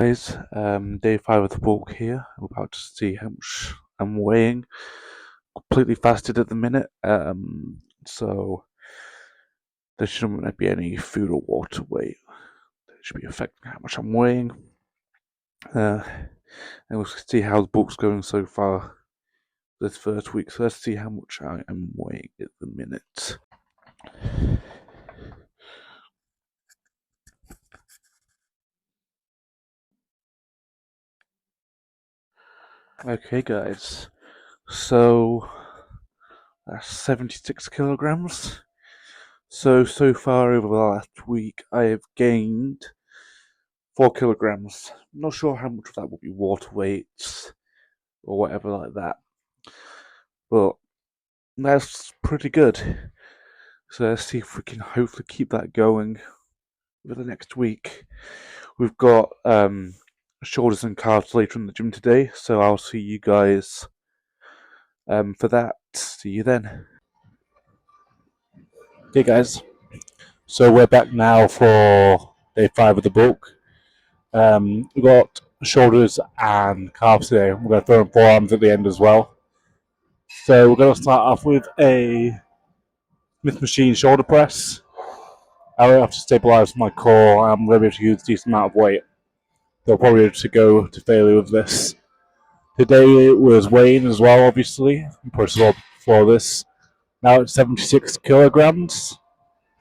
Guys, day 5 of the walk here. We're about to see how much I'm weighing. Completely fasted at the minute, so there shouldn't be any food or water weight that should be affecting how much I'm weighing. And we'll see how the book's going so far this first week. So let's see how much I am weighing at the minute. Okay, guys. So that's 76 kilograms. So far over the last week, I have gained 4 kilograms. I'm not sure how much of that will be water weight or whatever like that, but that's pretty good. So let's see if we can hopefully keep that going over the next week. We've got shoulders and calves later in the gym today, so I'll see you guys for that. See you then. Okay, guys. So we're back now for day 5 of the bulk. We've got shoulders and calves today. We're going to throw in forearms at the end as well. So we're going to start off with a Smith machine shoulder press. I will have to stabilise my core. I'm going to be able to use a decent amount of weight. So I'll probably be able to go to failure with this. Today it was weighing as well, obviously. For this. Now it's 76 kilograms.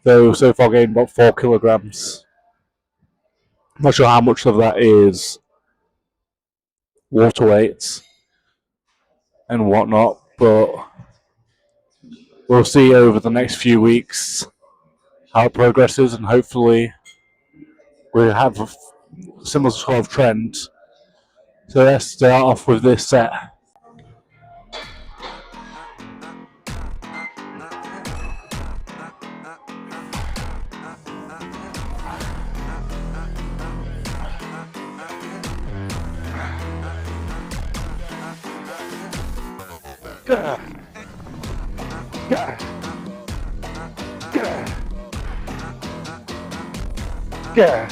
So far gained about 4 kilograms. I'm not sure how much of that is water weights and whatnot, but we'll see over the next few weeks how it progresses, and hopefully we have a similar sort of trend. So let's start off with this set. Yeah.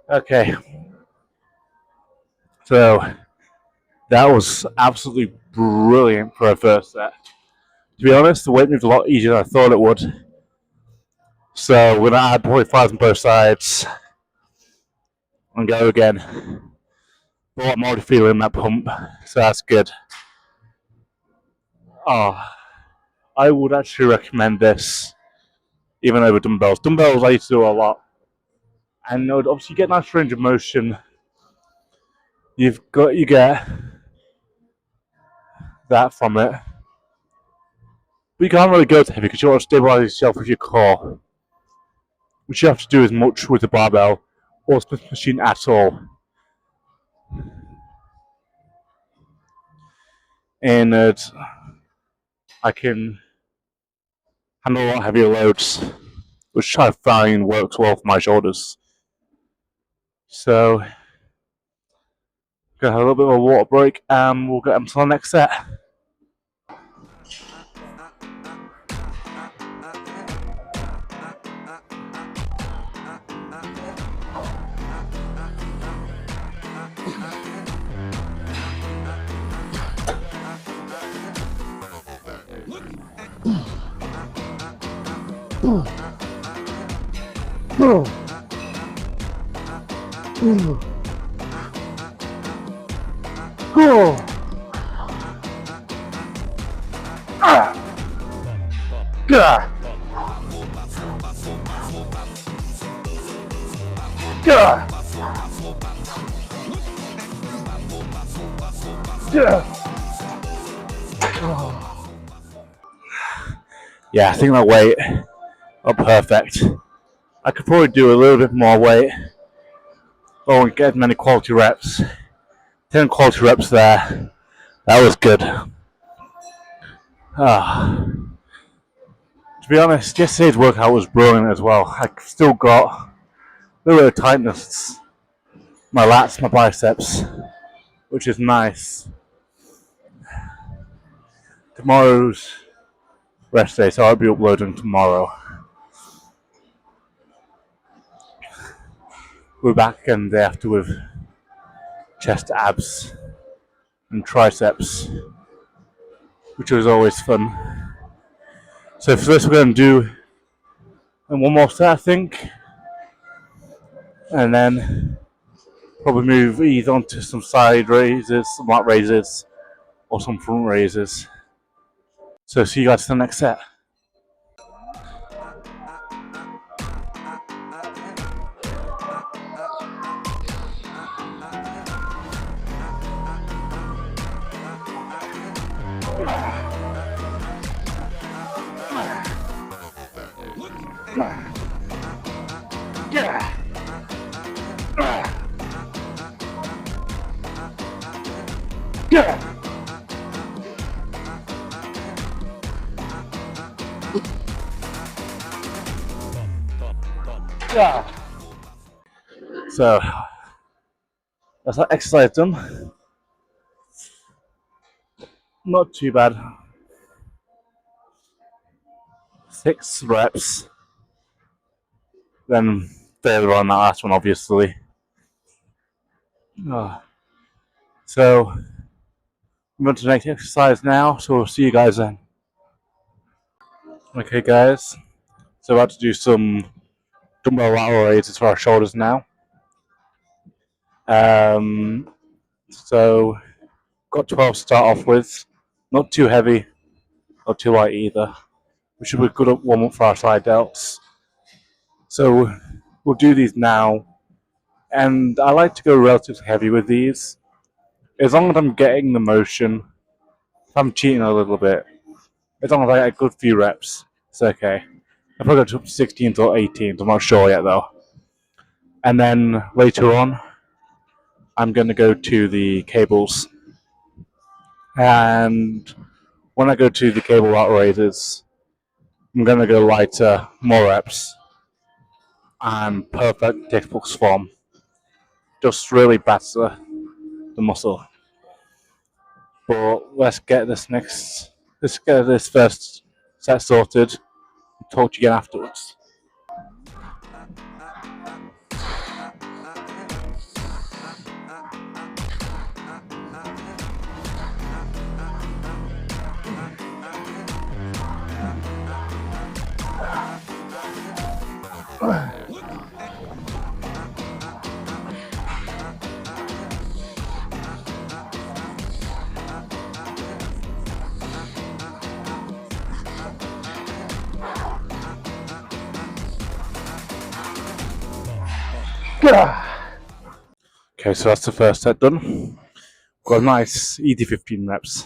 Okay, so that was absolutely brilliant for a first set. To be honest, the weight moved a lot easier than I thought it would. So we're gonna add probably 5 on both sides and go again. But I'm already feeling that pump, so that's good. Oh, I would actually recommend this even over dumbbells. Dumbbells I used to do a lot, and obviously you get nice range of motion. You get that from it, but you can't really go to heavy because you want to stabilize yourself with your core, which you have to do as much with the barbell or Smith machine at all. And I can handle a lot heavier loads, which I find works well for my shoulders. So, gonna have a little bit of a water break, and we'll get into the next set. Yeah, I think that weight up perfect. I could probably do a little bit more weight. I won't get as many quality reps. 10 quality reps there. That was good. To be honest, yesterday's workout was brilliant as well. I still got little bit of tightness. My lats, my biceps, which is nice. Tomorrow's rest day, so I'll be uploading tomorrow. We're back again the day after with chest, abs, and triceps, which was always fun. So for this, we're going to do one more set, I think, and then probably move either onto some side raises, some lat raises, or some front raises. So see you guys for the next set. So that's that exercise done. Not too bad. 6 reps. Then failure on that last one, obviously. So I'm on to the next exercise now. So we'll see you guys then. Okay, guys. So about to do some dumbbell lateral raises for our shoulders now. So got 12 to start off with. Not too heavy, not too light either. Which should be a good warm up for our side delts. So we'll do these now. And I like to go relatively heavy with these. As long as I'm getting the motion, if I'm cheating a little bit, as long as I get a good few reps, it's okay. I'll probably go to 16 to 18, I'm not sure yet though. And then later on, I'm going to go to the cables. And when I go to the cable lat raises, I'm going to go lighter, more reps, and perfect textbook form. Just really batter the muscle. But let's get this first set sorted. Talk to you again afterwards. Okay, so that's the first set done. Got a nice easy 15 reps.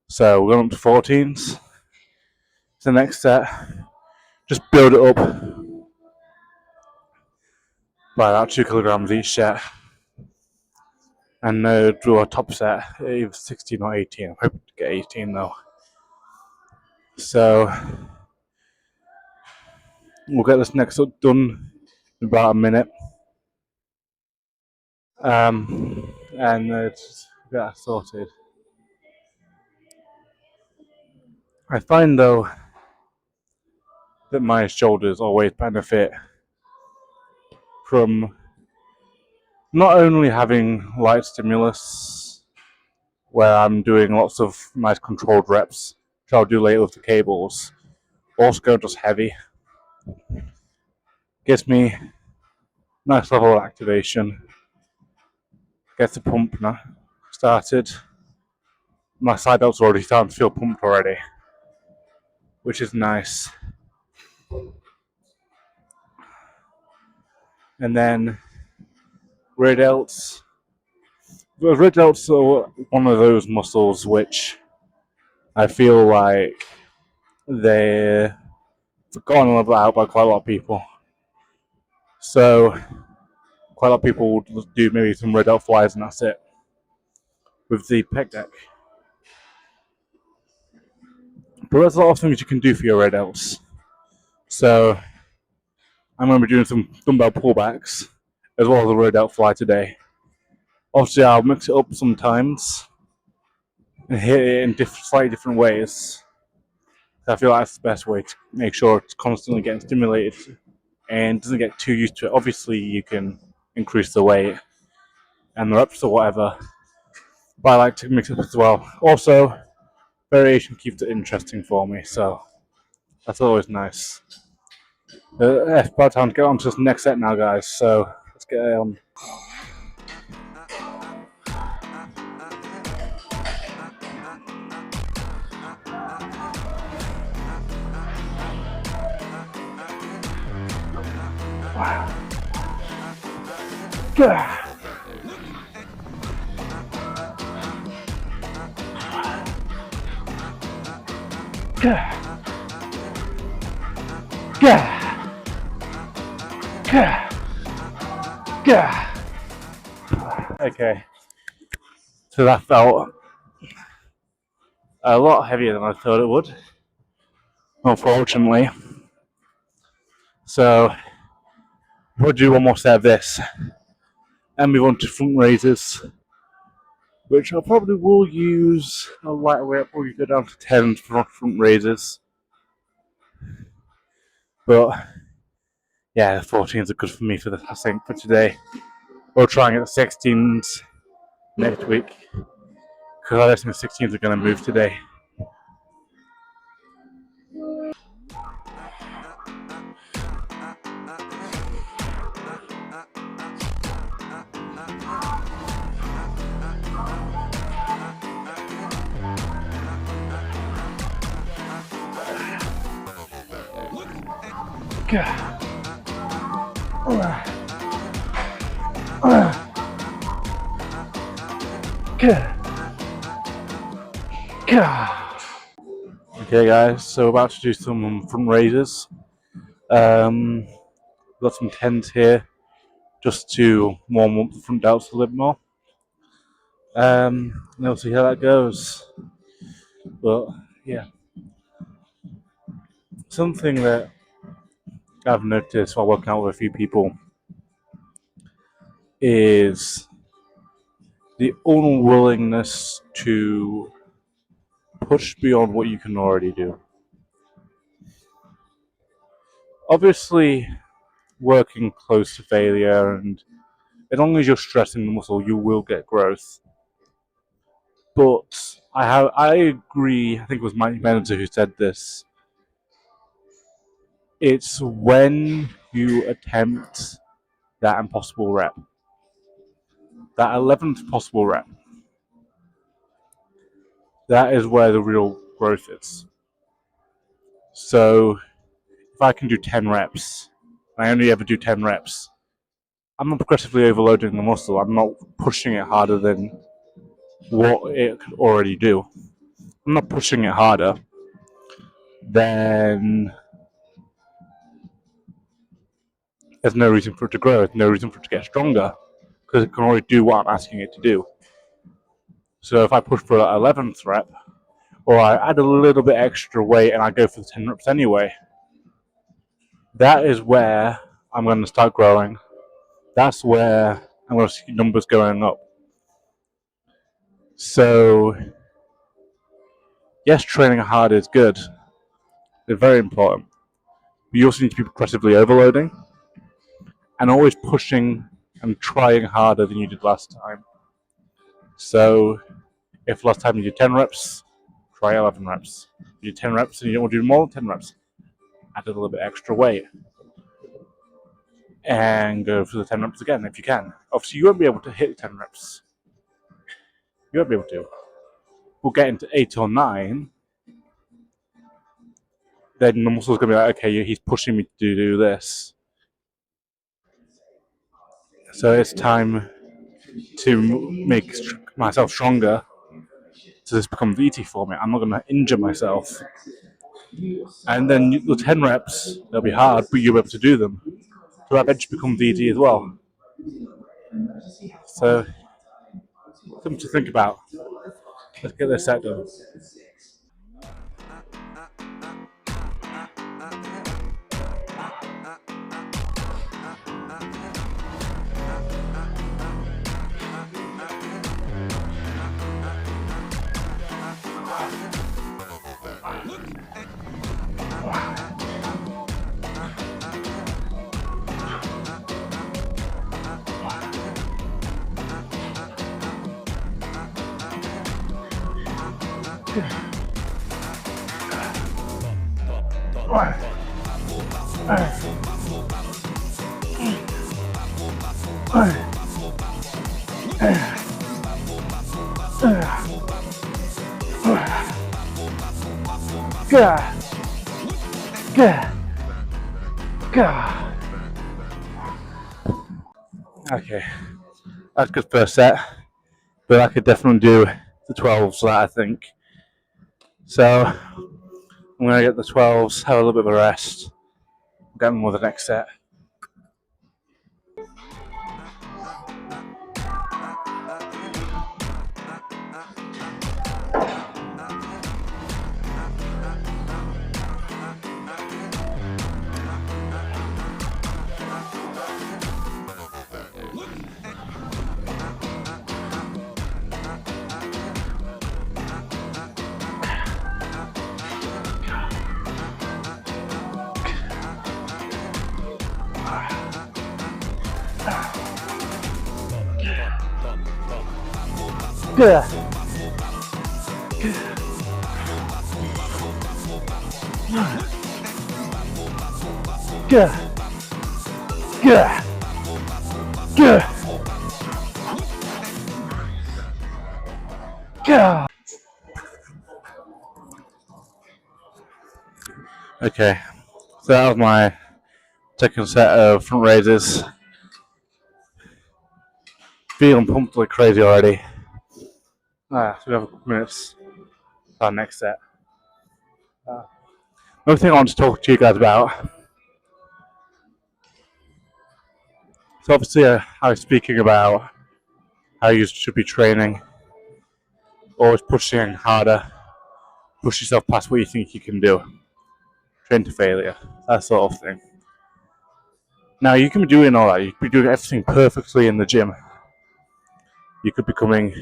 So we're going up to 14s. The next set, just build it up by about 2 kilograms each set. And do a top set, either 16 or 18. I'm hoping to get 18 though. So we'll get this next up done in about a minute. And just get that sorted. I find though that my shoulders always benefit from not only having light stimulus, where I'm doing lots of nice controlled reps, which I'll do later with the cables, also go just heavy. Gives me nice level of activation. Gets the pump now started. My side delts are already starting to feel pumped already, which is nice. And then rear delts. The rear delts are one of those muscles which I feel like they're forgotten about by quite a lot of people. So quite a lot of people will do maybe some rear delt flies and that's it with the pec deck. But there's a lot of things you can do for your rear delts. So I'm going to be doing some dumbbell pullbacks as well as a row delt fly today. Obviously, I'll mix it up sometimes and hit it in slightly different ways. I feel like that's the best way to make sure it's constantly getting stimulated and doesn't get too used to it. Obviously, you can increase the weight and the reps or whatever, but I like to mix it up as well. Also, variation keeps it interesting for me, so that's always nice. It's about time to get on to this next set now, guys. So let's get on. Yeah. Okay, so that felt a lot heavier than I thought it would, unfortunately. So we'll do one more set of this and move on to front raises, which I probably will use a lighter weight. I'll probably go down to 10 for front raises. But yeah, the 14s are good for me for the, I think, for today. We'll try and get the 16s next week because I don't think the 16s are going to move today. Okay, guys, so we're about to do some front raises. Got some 10s here just to warm up the front delts a little more. And we'll see how that goes. But yeah, something that I've noticed while working out with a few people is the unwillingness to push beyond what you can already do. Obviously, working close to failure, and as long as you're stressing the muscle, you will get growth. But I agree. I think it was Mike Mentor who said this. It's when you attempt that impossible rep, that 11th possible rep, that is where the real growth is. So if I can do 10 reps, I only ever do 10 reps, I'm not progressively overloading the muscle. I'm not pushing it harder than what it could already do. I'm not pushing it harder, then there's no reason for it to grow. There's no reason for it to get stronger because it can already do what I'm asking it to do. So if I push for that 11th rep, or I add a little bit extra weight and I go for the 10 reps anyway, that is where I'm going to start growing. That's where I'm going to see numbers going up. So, yes, training hard is good. It's very important. But you also need to be progressively overloading and always pushing and trying harder than you did last time. So, if last time you did 10 reps, try 11 reps. If you did 10 reps and you don't want to do more than 10 reps, add a little bit extra weight. And go for the 10 reps again if you can. Obviously, you won't be able to hit 10 reps. You won't be able to. We'll get into 8 or 9. Then the muscle's going to be like, okay, he's pushing me to do this. So it's time to make myself stronger so this becomes easy for me. I'm not going to injure myself. And then the 10 reps, they'll be hard, but you'll be able to do them. So that bench becomes easy as well. So, something to think about. Let's get this set done. Okay, that's good first set, but I could definitely do the 12s that I think. So I'm gonna get the 12s, have a little bit of a rest, get on with the next set. Good. Good. Good. Good. Good. Okay, so that was my second set of front raises. Feeling pumped like crazy already. So we have a couple minutes for our next set. Another thing I want to talk to you guys about. So obviously, I was speaking about how you should be training, always pushing harder, push yourself past what you think you can do, train to failure, that sort of thing. Now you can be doing all that. You could be doing everything perfectly in the gym. You could be coming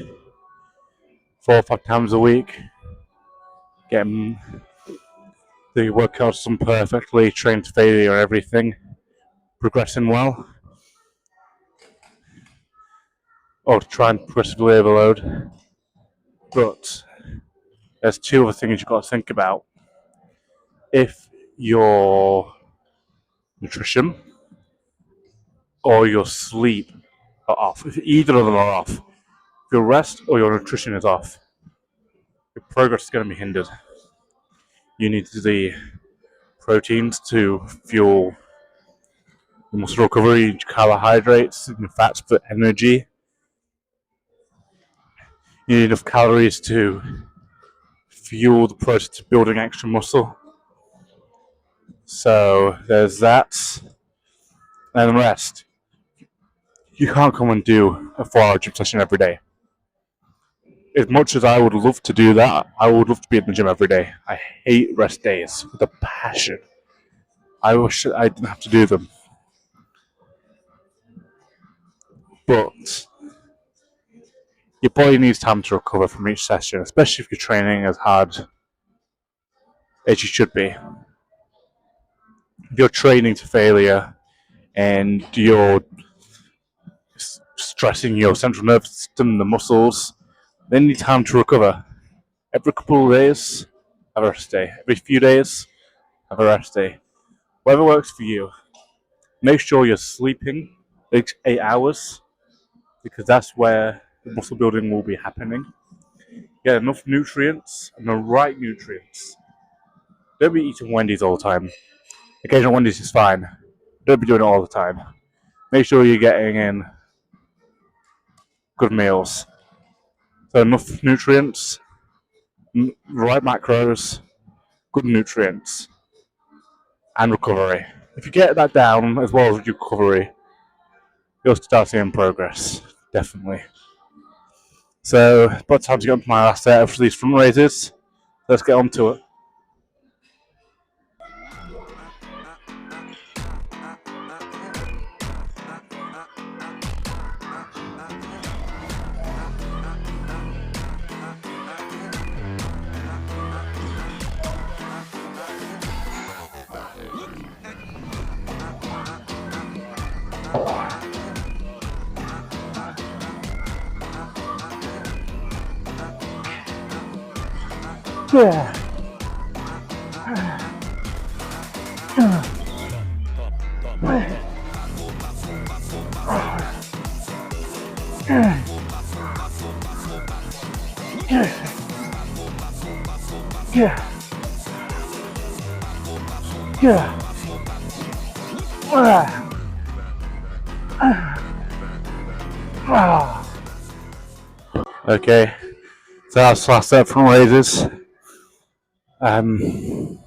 4 or 5 times a week, getting the workouts done perfectly, train to failure and everything, progressing well, or try and progressively overload. But there's two other things you've got to think about. If your nutrition or your sleep are off, if either of them are off, if your rest or your nutrition is off, your progress is going to be hindered. You need the proteins to fuel the muscle recovery, carbohydrates, and fats for energy. You need enough calories to fuel the process of building extra muscle. So there's that. And the rest. You can't come and do a 4-hour gym session every day. As much as I would love to do that, I would love to be in the gym every day. I hate rest days with a passion. I wish I didn't have to do them. But your body needs time to recover from each session, especially if you're training as hard as you should be. If you're training to failure and you're stressing your central nervous system, the muscles, they need time to recover. Every couple of days, have a rest day. Every few days, have a rest day. Whatever works for you. Make sure you're sleeping 8 hours because that's where the muscle building will be happening. Get enough nutrients and the right nutrients. Don't be eating Wendy's all the time. Occasional Wendy's is fine. Don't be doing it all the time. Make sure you're getting in good meals. So enough nutrients, right macros, good nutrients, and recovery. If you get that down as well as recovery, you'll start seeing progress, definitely. So, about time to get on to my last set of these front raises. Let's get on to it. Yeah. Okay, so that's the last set from raises. Room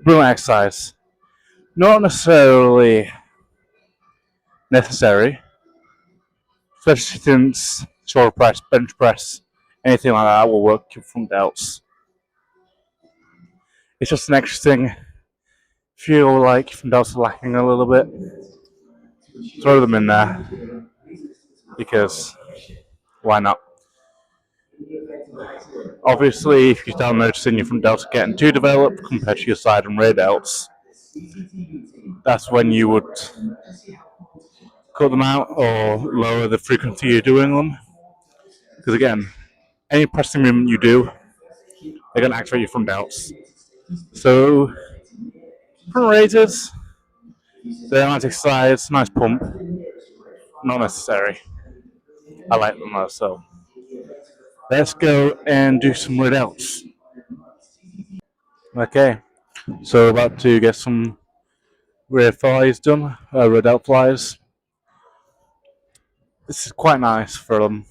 exercise. Not necessarily necessary, especially since shoulder press, bench press, anything like that will work from delts. It's just an extra thing. Feel like from delts are lacking a little bit, throw them in there because why not? Obviously, if you start noticing your front delts getting too developed compared to your side and rear delts, that's when you would cut them out or lower the frequency you're doing them. Because again, any pressing movement you do, they're going to activate your front delts. So, front raises, they're nice exercise, nice pump, not necessary. I like them though, so let's go and do some rear delts. Okay, so we're about to get some rear flies done, rear delt flies. This is quite nice for them.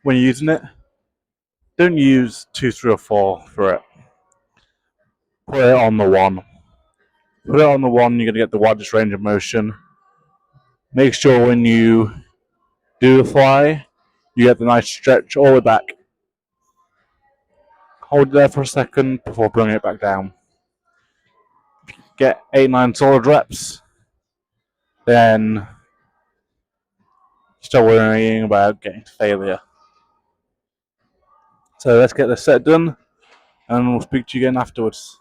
When you're using it, don't use 2, 3, or 4 for it. Put it on the 1. Put it on the 1, you're going to get the widest range of motion. Make sure when you do the fly, you get the nice stretch all the way back. Hold it there for a second before bringing it back down. Get 8, 9 solid reps. Then start worrying about getting to failure. So let's get this set done, and we'll speak to you again afterwards.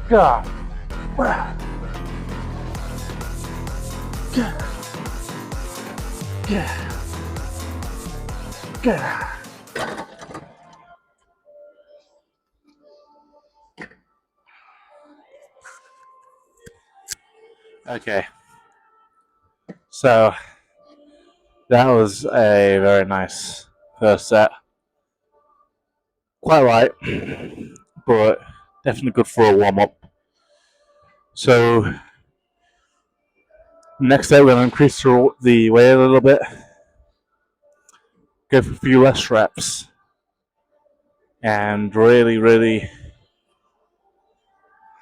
God. Okay. So that was a very nice first set. Quite light, but definitely good for a warm up. So next set we're going to increase the weight a little bit. Go for a few less reps. And really, really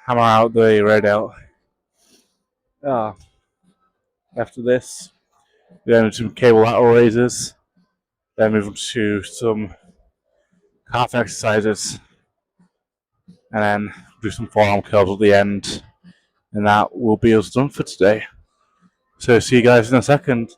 hammer out the rear delt. After this, we're going to do some cable lateral raises. Then move on to some calf exercises. And then do some forearm curls at the end. And that will be us done for today. So see you guys in a second.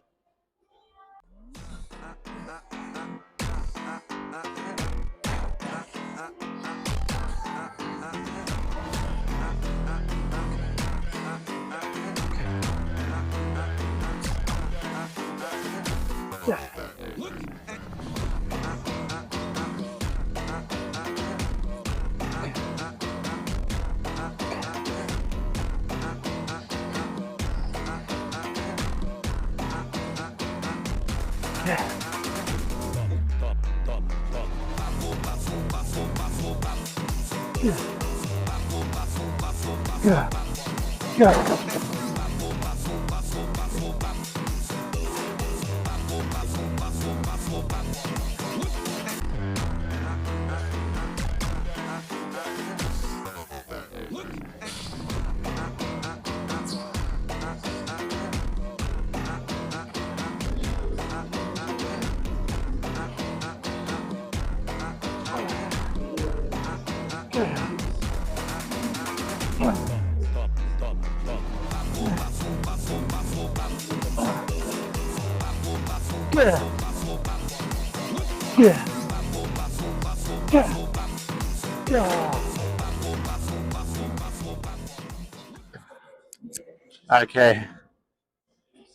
Okay,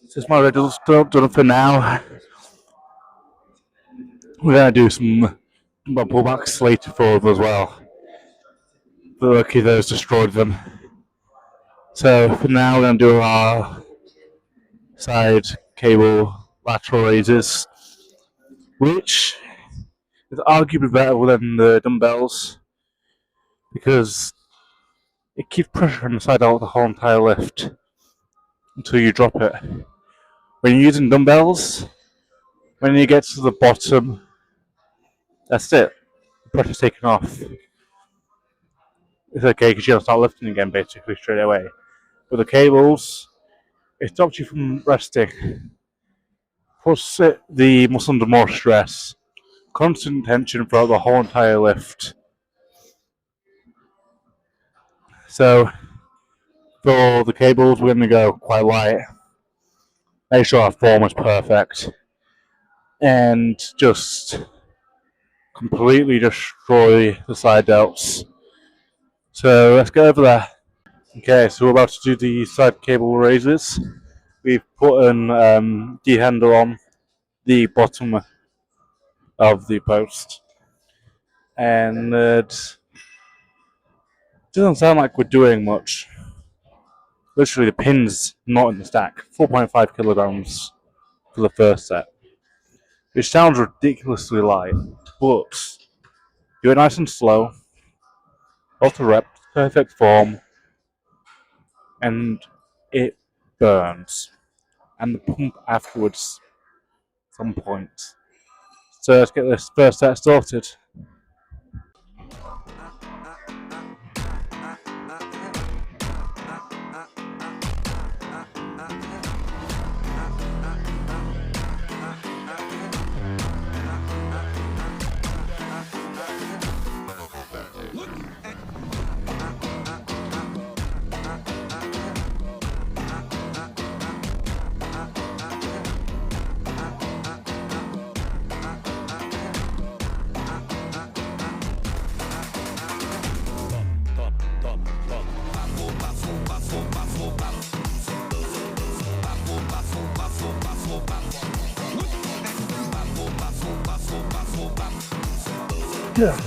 this is my riddles done for now. We're gonna do some pullbacks later for them as well. But lucky those destroyed them. So for now, we're gonna do our side cable lateral raises, which is arguably better than the dumbbells because it keeps pressure on the side out the whole entire lift until you drop it. When you're using dumbbells, when you get to the bottom, that's it. The pressure's taken off. It's okay because you don't start lifting again basically straight away. But the cables, it stops you from resting. Puts the muscle under more stress. Constant tension throughout the whole entire lift. So for the cables, we're going to go quite light. Make sure our form is perfect. And just completely destroy the side delts. So let's go over there. Okay, so we're about to do the side cable raises. We've put an D handle on the bottom of the post. And it doesn't sound like we're doing much. Literally, the pin's not in the stack. 4.5 kilograms for the first set. Which sounds ridiculously light, but do it nice and slow, lots of reps, perfect form, and it burns. And the pump afterwards, some point. So let's get this first set started. Yeah.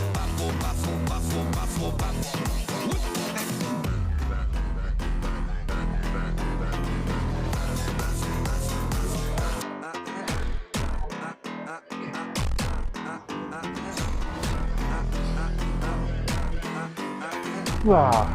Wow.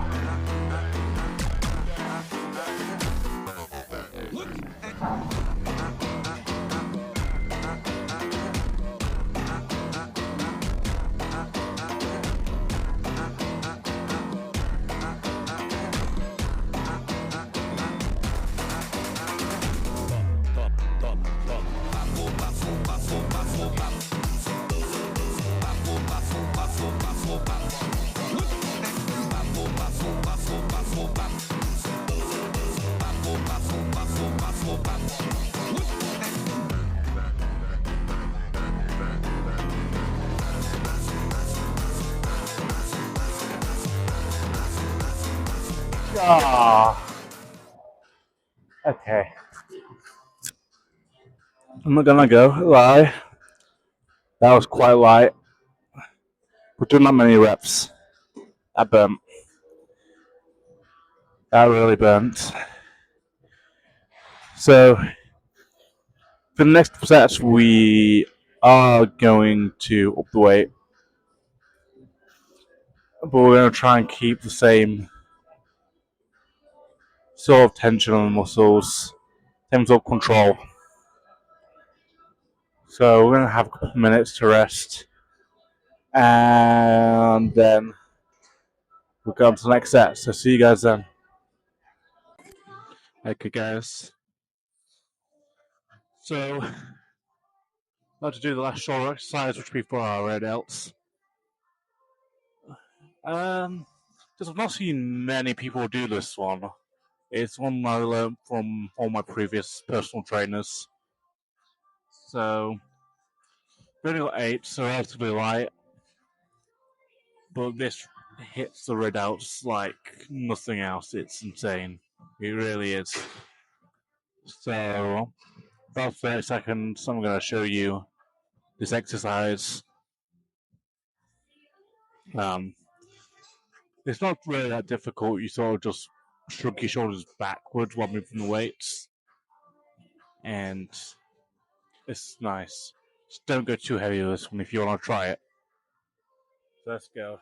Ah. Okay. I'm not gonna go lie. That was quite light. We're doing that many reps. That burnt. That really burnt. So for the next sets, we are going to up the weight, but we're going to try and keep the same sort of tension on the muscles, same sort of control. So we're going to have a couple of minutes to rest, and then we'll go on to the next set. So see you guys then. Okay, guys. So about to do the last shoulder exercise, which will be for our red delts. Because I've not seen many people do this one. It's one I learned from all my previous personal trainers. So, we only got 8, so relatively light. But this hits the readouts like nothing else. It's insane. It really is. So, about 30 seconds, I'm going to show you this exercise. Um, it's not really that difficult. You sort of just shrug your shoulders backwards while moving the weights. And it's nice. Just don't go too heavy with this one if you want to try it. So let's go.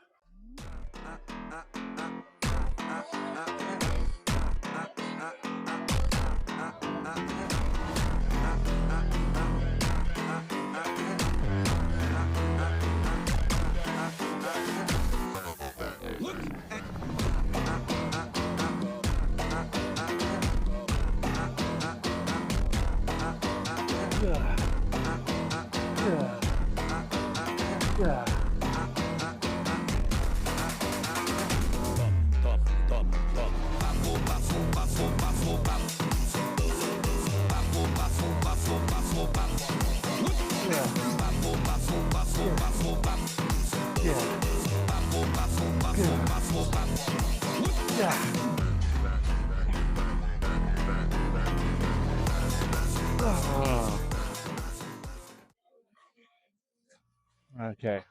Okay.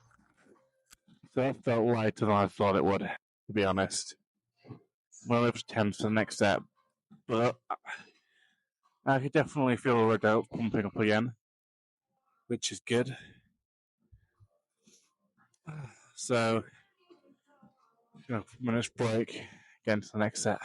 So that felt lighter than I thought it would, to be honest. Well, it was tense for the next step, but I could definitely feel the red out pumping up again, which is good. So, minutes break, get into the next set.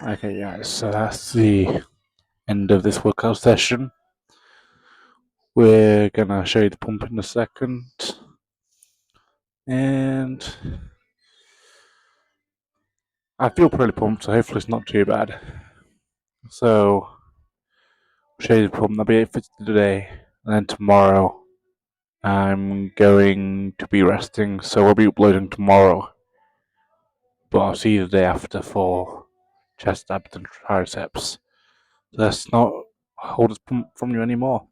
Okay, guys, so that's the end of this workout session. We're gonna show you the pump in a second. And I feel pretty pumped, so hopefully it's not too bad. So, show you the pump, that'll be it for today. And then tomorrow, I'm going to be resting, so we'll be uploading tomorrow. But I'll see you the day after for chest, abs, and triceps. Let's not hold this pump from you anymore.